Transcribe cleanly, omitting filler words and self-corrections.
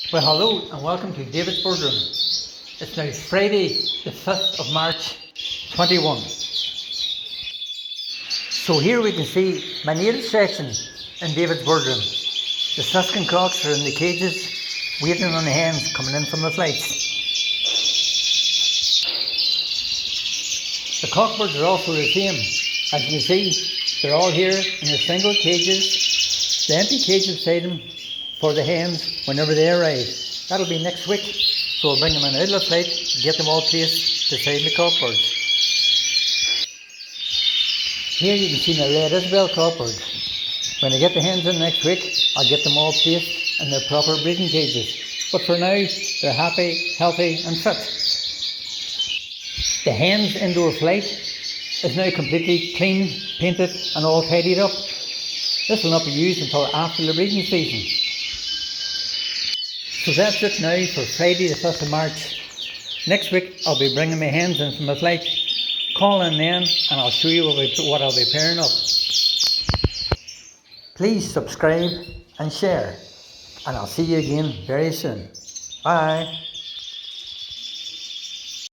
Well, hello and welcome to Davidsbirdroom. It's now Friday, the 5th of March 21. So here we can see my native section in Davidsbirdroom. The Suskin cocks are in the cages, waiting on the hens coming in from the flights. The cockbirds are also the same. As you can see, they're all here in their single cages, the empty cages beside them for the hens whenever they arrive. That'll be next week, so we'll bring them in out of the flight, get them all placed beside the cockbirds. Here you can see my red Isabel cockbirds. When I get the hens in next week, I'll get them all placed in their proper breeding cages. But for now, they're happy, healthy and fit. The hens indoor flight is now completely clean, painted and all tidied up. This will not be used until after the breeding season. So that's it now for Friday the 5th of March. Next week I'll be bringing my hens in from the flight. Call in then and I'll show you what I'll be pairing up. Please subscribe and share, and I'll see you again very soon. Bye.